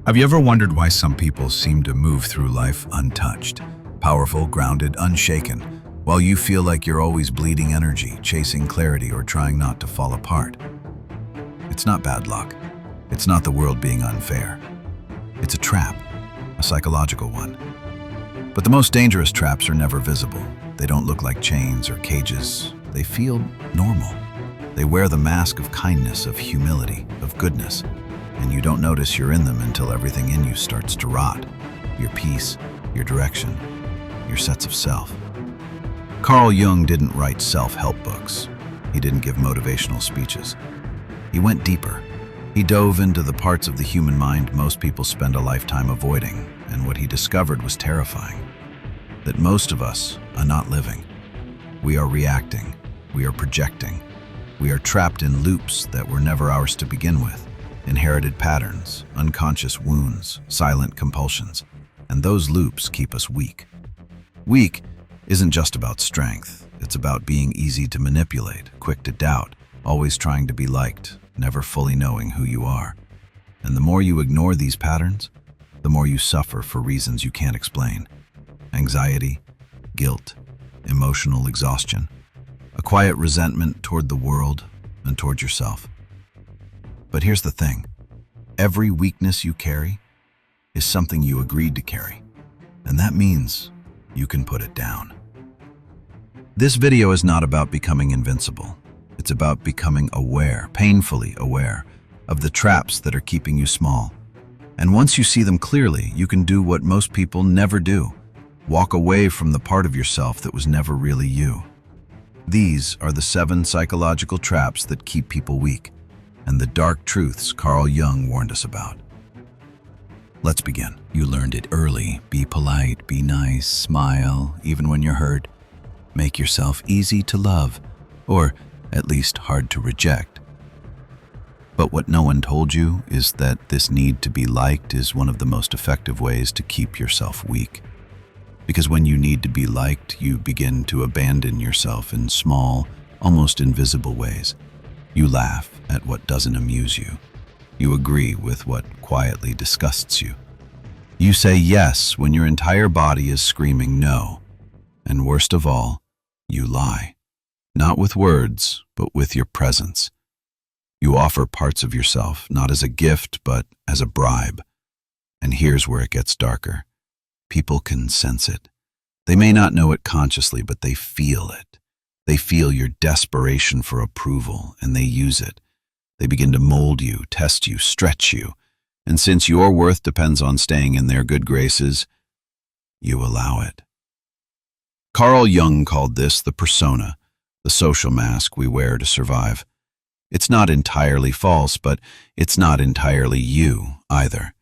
Have you ever wondered why some people seem to move through life untouched, powerful, grounded, unshaken, while you feel like you're always bleeding energy, chasing clarity, or trying not to fall apart? It's not bad luck. It's not the world being unfair. It's a trap, a psychological one. But the most dangerous traps are never visible. They don't look like chains or cages. They feel normal. They wear the mask of kindness, of humility, of goodness. And you don't notice you're in them until everything in you starts to rot. Your peace, your direction, your sense of self. Carl Jung didn't write self-help books. He didn't give motivational speeches. He went deeper. He dove into the parts of the human mind most people spend a lifetime avoiding, and what he discovered was terrifying. That most of us are not living. We are reacting. We are projecting. We are trapped in loops that were never ours to begin with. Inherited patterns, unconscious wounds, silent compulsions, and those loops keep us weak. Weak isn't just about strength. It's about being easy to manipulate, quick to doubt, always trying to be liked, never fully knowing who you are. And the more you ignore these patterns, the more you suffer for reasons you can't explain. Anxiety, guilt, emotional exhaustion, a quiet resentment toward the world and toward yourself. But here's the thing. Every weakness you carry is something you agreed to carry, and that means you can put it down. This video is not about becoming invincible. It's about becoming aware, painfully aware, of the traps that are keeping you small. And once you see them clearly, you can do what most people never do. Walk away from the part of yourself that was never really you. These are the 7 psychological traps that keep people weak, and the dark truths Carl Jung warned us about. Let's begin. You learned it early. Be polite, be nice, smile, even when you're hurt. Make yourself easy to love, or at least hard to reject. But what no one told you is that this need to be liked is one of the most effective ways to keep yourself weak. Because when you need to be liked, you begin to abandon yourself in small, almost invisible ways. You laugh at what doesn't amuse you. You agree with what quietly disgusts you. You say yes when your entire body is screaming no. And worst of all, you lie. Not with words, but with your presence. You offer parts of yourself, not as a gift, but as a bribe. And here's where it gets darker. People can sense it. They may not know it consciously, but they feel it. They feel your desperation for approval, and they use it. They begin to mold you, test you, stretch you. And since your worth depends on staying in their good graces, you allow it. Carl Jung called this the persona, the social mask we wear to survive. It's not entirely false, but it's not entirely you either.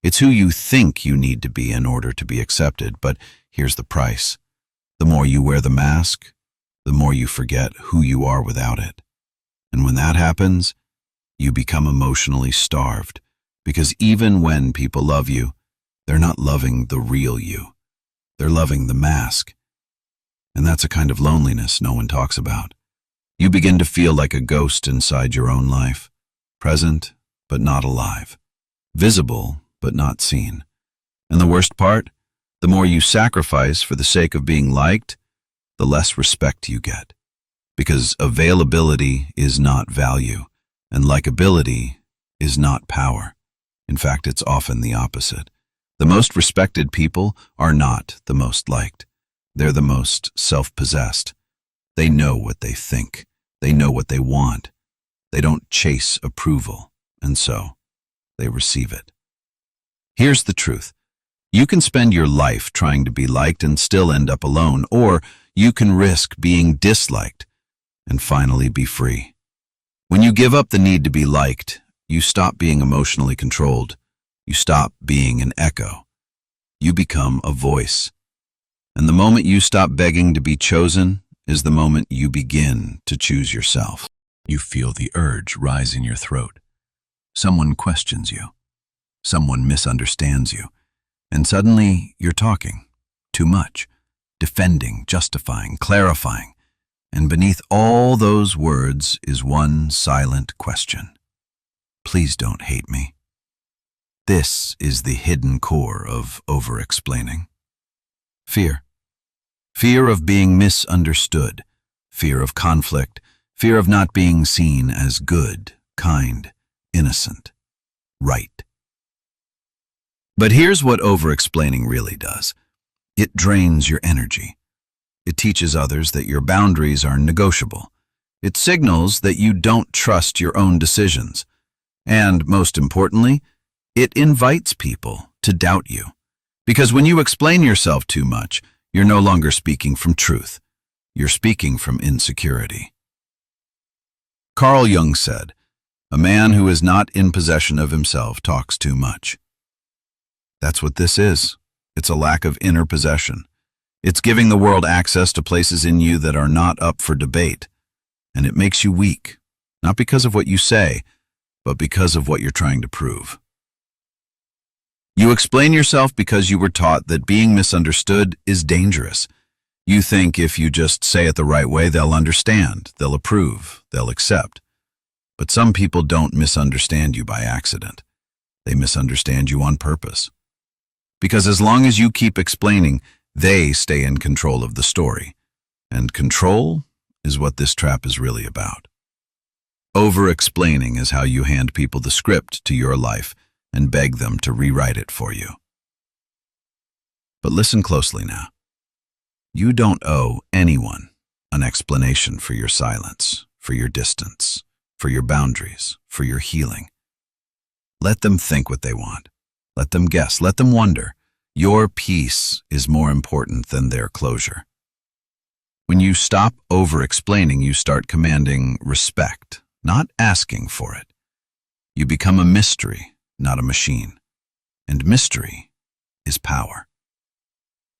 It's who you think you need to be in order to be accepted, but here's the price. The more you wear the mask, the more you forget who you are without it. And when that happens, you become emotionally starved, because even when people love you, they're not loving the real you. They're loving the mask. And that's a kind of loneliness no one talks about. You begin to feel like a ghost inside your own life, present but not alive, visible but not seen. And the worst part, the more you sacrifice for the sake of being liked, the less respect you get. Because availability is not value, and likability is not power. In fact, it's often the opposite. The most respected people are not the most liked. They're the most self-possessed. They know what they think. They know what they want. They don't chase approval, and so they receive it. Here's the truth. You can spend your life trying to be liked and still end up alone, or you can risk being disliked and finally be free. When you give up the need to be liked, you stop being emotionally controlled. You stop being an echo. You become a voice. And the moment you stop begging to be chosen is the moment you begin to choose yourself. You feel the urge rise in your throat. Someone questions you. Someone misunderstands you. And suddenly you're talking. Too much. Defending, justifying, clarifying. And beneath all those words is one silent question. Please don't hate me. This is the hidden core of over-explaining. Fear. Fear of being misunderstood, fear of conflict, fear of not being seen as good, kind, innocent, right. But here's what over-explaining really does. It drains your energy. It teaches others that your boundaries are negotiable. It signals that you don't trust your own decisions. And, most importantly, it invites people to doubt you. Because when you explain yourself too much, you're no longer speaking from truth. You're speaking from insecurity. Carl Jung said, "A man who is not in possession of himself talks too much." That's what this is. It's a lack of inner possession. It's giving the world access to places in you that are not up for debate. And it makes you weak, not because of what you say, but because of what you're trying to prove. You explain yourself because you were taught that being misunderstood is dangerous. You think if you just say it the right way, they'll understand, they'll approve, they'll accept. But some people don't misunderstand you by accident. They misunderstand you on purpose. Because as long as you keep explaining, they stay in control of the story. And control is what this trap is really about. Over-explaining is how you hand people the script to your life and beg them to rewrite it for you. But listen closely now. You don't owe anyone an explanation for your silence, for your distance, for your boundaries, for your healing. Let them think what they want. Let them guess. Let them wonder. Your peace is more important than their closure. When you stop over-explaining, you start commanding respect, not asking for it. You become a mystery, not a machine. And mystery is power.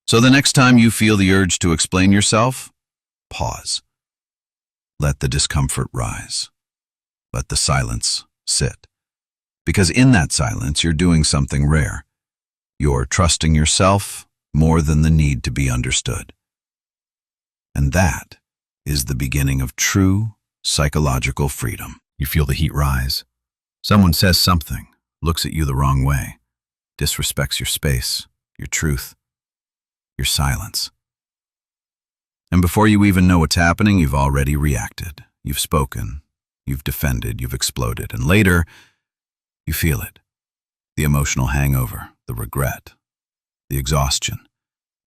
So the next time you feel the urge to explain yourself, pause. Let the discomfort rise. Let the silence sit. Because in that silence, you're doing something rare. You're trusting yourself more than the need to be understood. And that is the beginning of true psychological freedom. You feel the heat rise. Someone says something, looks at you the wrong way, disrespects your space, your truth, your silence. And before you even know what's happening, you've already reacted. You've spoken, you've defended, you've exploded, and later, you feel it. The emotional hangover, the regret, the exhaustion,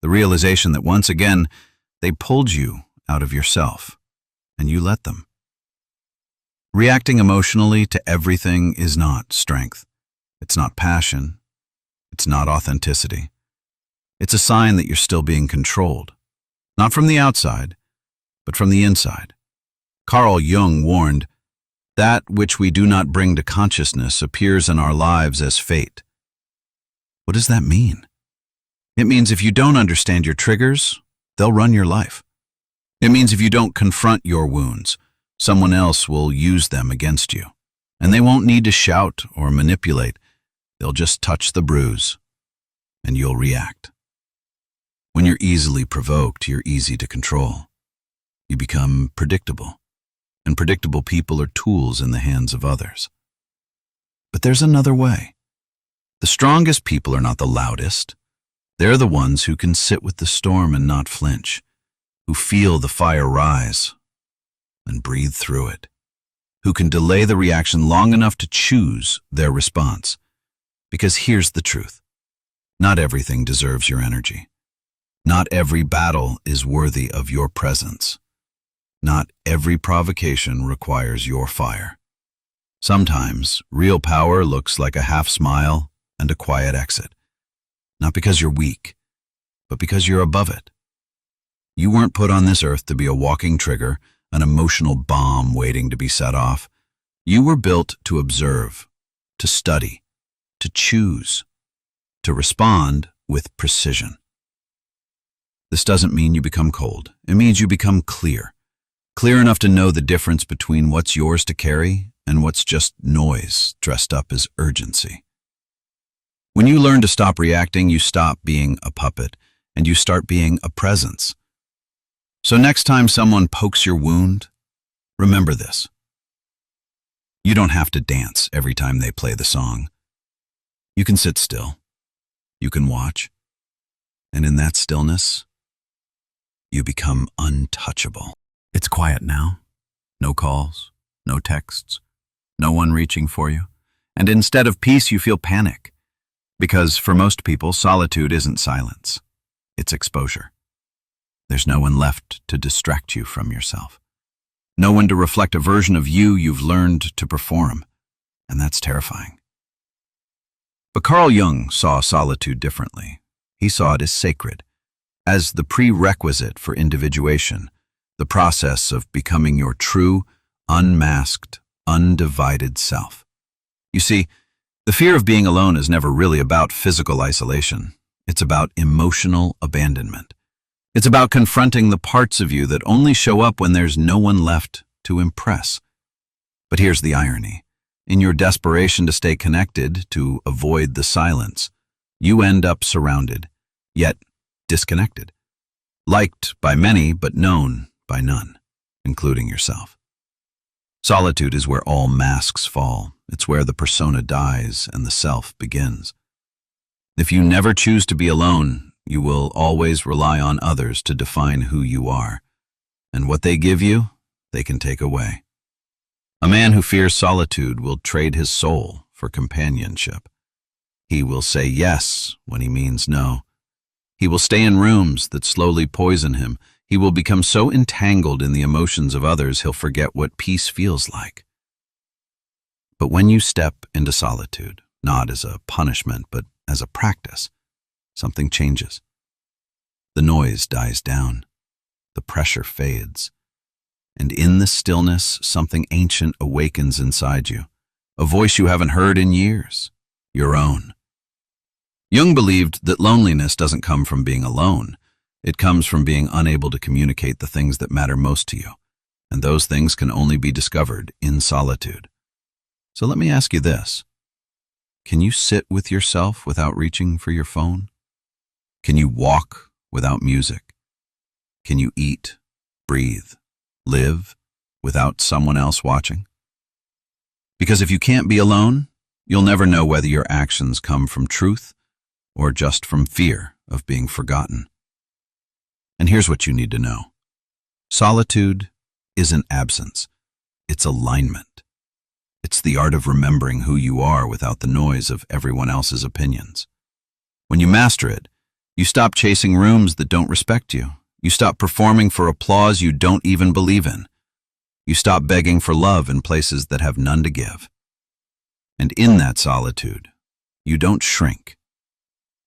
the realization that once again, they pulled you out of yourself, and you let them. Reacting emotionally to everything is not strength. It's not passion. It's not authenticity. It's a sign that you're still being controlled, not from the outside, but from the inside. Carl Jung warned, "That which we do not bring to consciousness appears in our lives as fate." What does that mean? It means if you don't understand your triggers, they'll run your life. It means if you don't confront your wounds, someone else will use them against you. And they won't need to shout or manipulate. They'll just touch the bruise, and you'll react. When you're easily provoked, you're easy to control. You become predictable. And predictable people are tools in the hands of others. But there's another way. The strongest people are not the loudest. They're the ones who can sit with the storm and not flinch, who feel the fire rise and breathe through it, who can delay the reaction long enough to choose their response. Because here's the truth. Not everything deserves your energy. Not every battle is worthy of your presence. Not every provocation requires your fire. Sometimes real power looks like a half smile and a quiet exit. Not because you're weak, but because you're above it. You weren't put on this earth to be a walking trigger, an emotional bomb waiting to be set off. You were built to observe, to study, to choose, to respond with precision. This doesn't mean you become cold. It means you become clear. Clear enough to know the difference between what's yours to carry and what's just noise dressed up as urgency. When you learn to stop reacting, you stop being a puppet and you start being a presence. So next time someone pokes your wound, remember this. You don't have to dance every time they play the song. You can sit still. You can watch. And in that stillness, you become untouchable. It's quiet now. No calls, no texts, no one reaching for you. And instead of peace, you feel panic. Because for most people, solitude isn't silence. It's exposure. There's no one left to distract you from yourself. No one to reflect a version of you you've learned to perform. And that's terrifying. But Carl Jung saw solitude differently. He saw it as sacred, as the prerequisite for individuation, the process of becoming your true, unmasked, undivided self. You see, the fear of being alone is never really about physical isolation. It's about emotional abandonment. It's about confronting the parts of you that only show up when there's no one left to impress. But here's the irony. In your desperation to stay connected, to avoid the silence, you end up surrounded, yet disconnected. Liked by many, but known by none, including yourself. Solitude is where all masks fall. It's where the persona dies and the self begins. If you never choose to be alone, you will always rely on others to define who you are. And what they give you, they can take away. A man who fears solitude will trade his soul for companionship. He will say yes when he means no. He will stay in rooms that slowly poison him. He will become so entangled in the emotions of others he'll forget what peace feels like. But when you step into solitude, not as a punishment but as a practice, something changes. The noise dies down. The pressure fades. And in the stillness, something ancient awakens inside you, a voice you haven't heard in years, your own. Jung believed that loneliness doesn't come from being alone. It comes from being unable to communicate the things that matter most to you, and those things can only be discovered in solitude. So let me ask you this. Can you sit with yourself without reaching for your phone? Can you walk without music? Can you eat, breathe, live without someone else watching? Because if you can't be alone, you'll never know whether your actions come from truth or just from fear of being forgotten. And here's what you need to know. Solitude isn't absence. It's alignment. It's the art of remembering who you are without the noise of everyone else's opinions. When you master it, you stop chasing rooms that don't respect you. You stop performing for applause you don't even believe in. You stop begging for love in places that have none to give. And in that solitude, you don't shrink.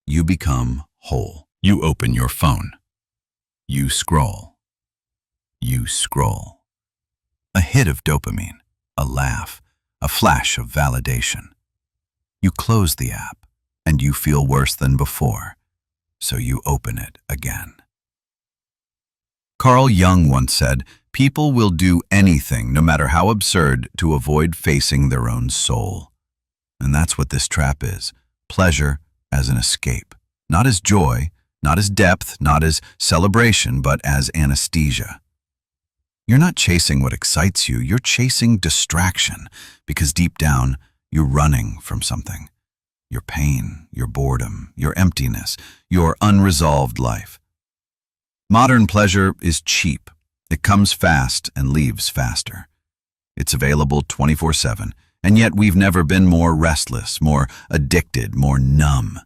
You become whole. You open your phone. You scroll. You scroll. A hit of dopamine, a laugh, a flash of validation. You close the app, and you feel worse than before, so you open it again. Carl Jung once said, "People will do anything, no matter how absurd, to avoid facing their own soul." And that's what this trap is. Pleasure as an escape. Not as joy, not as depth, not as celebration, but as anesthesia. You're not chasing what excites you, you're chasing distraction, because deep down, you're running from something. Your pain, your boredom, your emptiness, your unresolved life. Modern pleasure is cheap. It comes fast and leaves faster. It's available 24/7, and yet we've never been more restless, more addicted, more numb.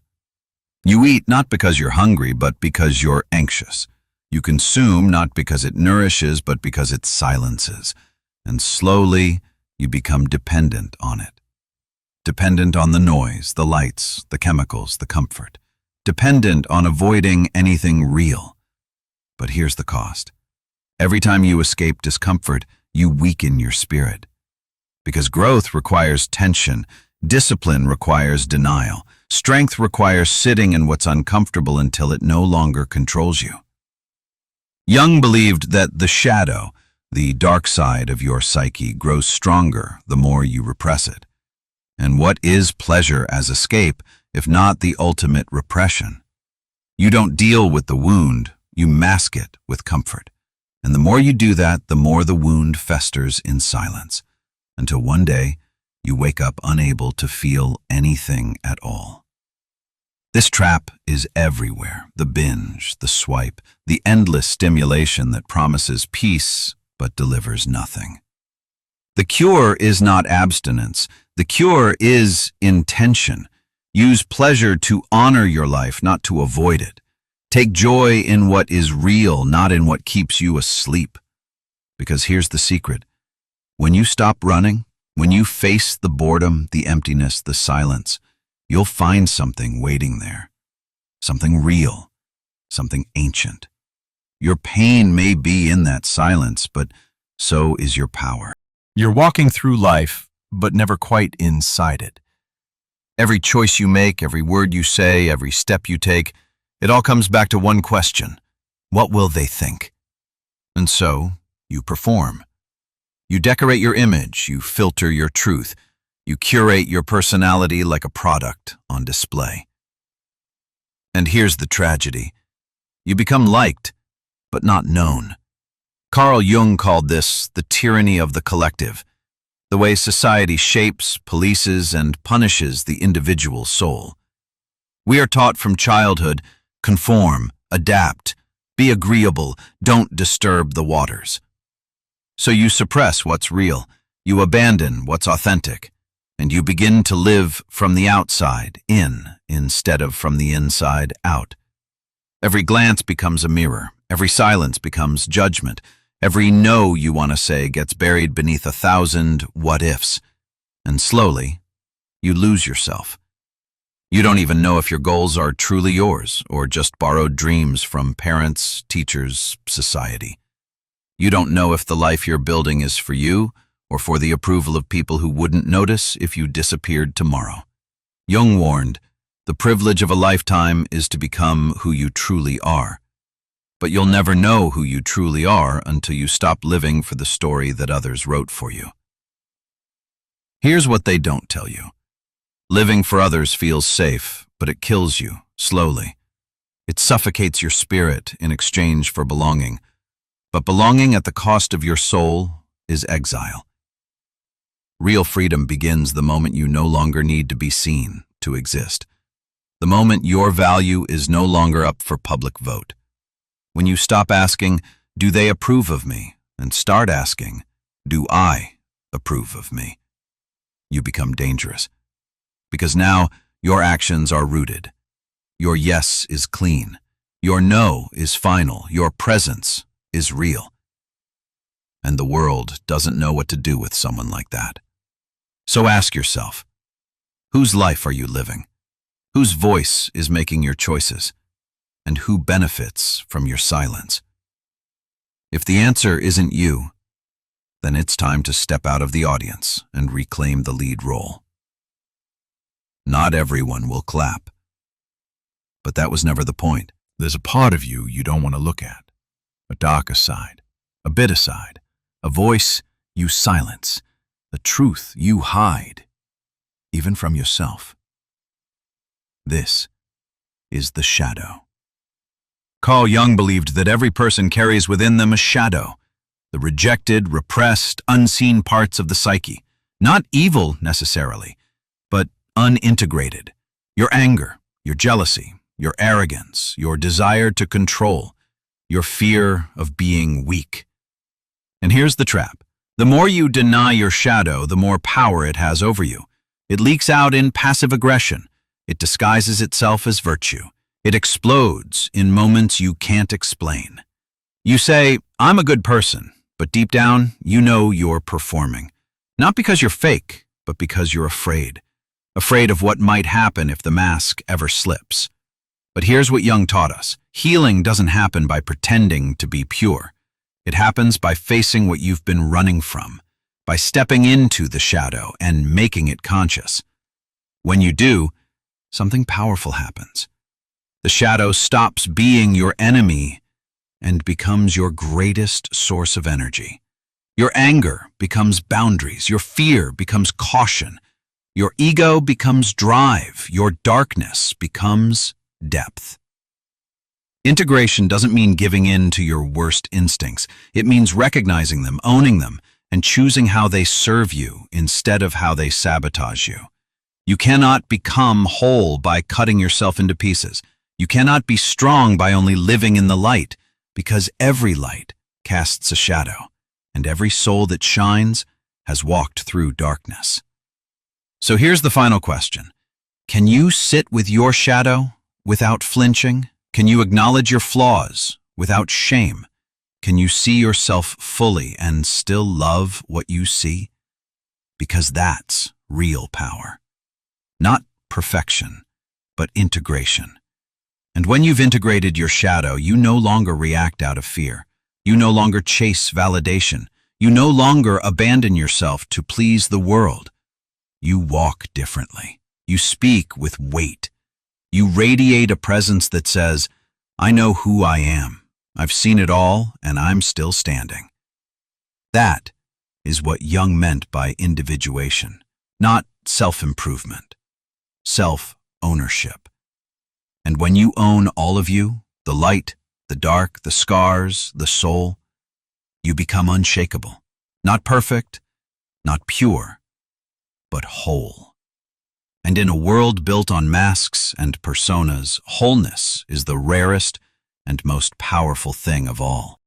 You eat not because you're hungry, but because you're anxious. You consume not because it nourishes, but because it silences. And slowly, you become dependent on it. Dependent on the noise, the lights, the chemicals, the comfort. Dependent on avoiding anything real. But here's the cost. Every time you escape discomfort, you weaken your spirit. Because growth requires tension, discipline requires denial, strength requires sitting in what's uncomfortable until it no longer controls you. Jung believed that the shadow, the dark side of your psyche, grows stronger the more you repress it. And what is pleasure as escape, if not the ultimate repression? You don't deal with the wound, you mask it with comfort. And the more you do that, the more the wound festers in silence, until one day you wake up unable to feel anything at all. This trap is everywhere: the binge, the swipe, the endless stimulation that promises peace but delivers nothing. The cure is not abstinence. The cure is intention. Use pleasure to honor your life, not to avoid it. Take joy in what is real, not in what keeps you asleep. Because here's the secret. When you stop running, when you face the boredom, the emptiness, the silence, you'll find something waiting there. Something real, something ancient. Your pain may be in that silence, but so is your power. You're walking through life, but never quite inside it. Every choice you make, every word you say, every step you take, it all comes back to one question: what will they think? And so, you perform. You decorate your image, you filter your truth, you curate your personality like a product on display. And here's the tragedy. You become liked, but not known. Carl Jung called this the tyranny of the collective, the way society shapes, polices, and punishes the individual soul. We are taught from childhood: conform, adapt, be agreeable, don't disturb the waters. So you suppress what's real, you abandon what's authentic, and you begin to live from the outside in instead of from the inside out. Every glance becomes a mirror, every silence becomes judgment, every no you want to say gets buried beneath 1,000 what-ifs, and slowly, you lose yourself. You don't even know if your goals are truly yours or just borrowed dreams from parents, teachers, society. You don't know if the life you're building is for you or for the approval of people who wouldn't notice if you disappeared tomorrow. Jung warned, the privilege of a lifetime is to become who you truly are. But you'll never know who you truly are until you stop living for the story that others wrote for you. Here's what they don't tell you. Living for others feels safe, but it kills you, slowly. It suffocates your spirit in exchange for belonging. But belonging at the cost of your soul is exile. Real freedom begins the moment you no longer need to be seen to exist. The moment your value is no longer up for public vote. When you stop asking, do they approve of me? And start asking, do I approve of me? You become dangerous. Because now your actions are rooted. Your yes is clean. Your no is final. Your presence is real. And the world doesn't know what to do with someone like that. So ask yourself, whose life are you living? Whose voice is making your choices? And who benefits from your silence? If the answer isn't you, then it's time to step out of the audience and reclaim the lead role. Not everyone will clap. But that was never the point. There's a part of you you don't want to look at. A darker side, a bitter side, a voice you silence, a truth you hide, even from yourself. This is the shadow. Carl Jung believed that every person carries within them a shadow, the rejected, repressed, unseen parts of the psyche. Not evil necessarily, but unintegrated. Your anger, your jealousy, your arrogance, your desire to control, your fear of being weak. And here's the trap. The more you deny your shadow, the more power it has over you. It leaks out in passive aggression. It disguises itself as virtue. It explodes in moments you can't explain. You say, I'm a good person, but deep down, you know you're performing. Not because you're fake, but because you're afraid. Afraid of what might happen if the mask ever slips. But here's what Jung taught us. Healing doesn't happen by pretending to be pure. It happens by facing what you've been running from, by stepping into the shadow and making it conscious. When you do, something powerful happens. The shadow stops being your enemy and becomes your greatest source of energy. Your anger becomes boundaries. Your fear becomes caution. Your ego becomes drive. Your darkness becomes depth. Integration doesn't mean giving in to your worst instincts. It means recognizing them, owning them, and choosing how they serve you instead of how they sabotage you. You cannot become whole by cutting yourself into pieces. You cannot be strong by only living in the light, because every light casts a shadow, and every soul that shines has walked through darkness. So here's the final question. Can you sit with your shadow without flinching? Can you acknowledge your flaws without shame? Can you see yourself fully and still love what you see? Because that's real power. Not perfection, but integration. And when you've integrated your shadow, you no longer react out of fear. You no longer chase validation. You no longer abandon yourself to please the world. You walk differently. You speak with weight. You radiate a presence that says, I know who I am. I've seen it all, and I'm still standing. That is what Jung meant by individuation, not self-improvement, self-ownership. And when you own all of you, the light, the dark, the scars, the soul, you become unshakable, not perfect, not pure, but whole. And in a world built on masks and personas, wholeness is the rarest and most powerful thing of all.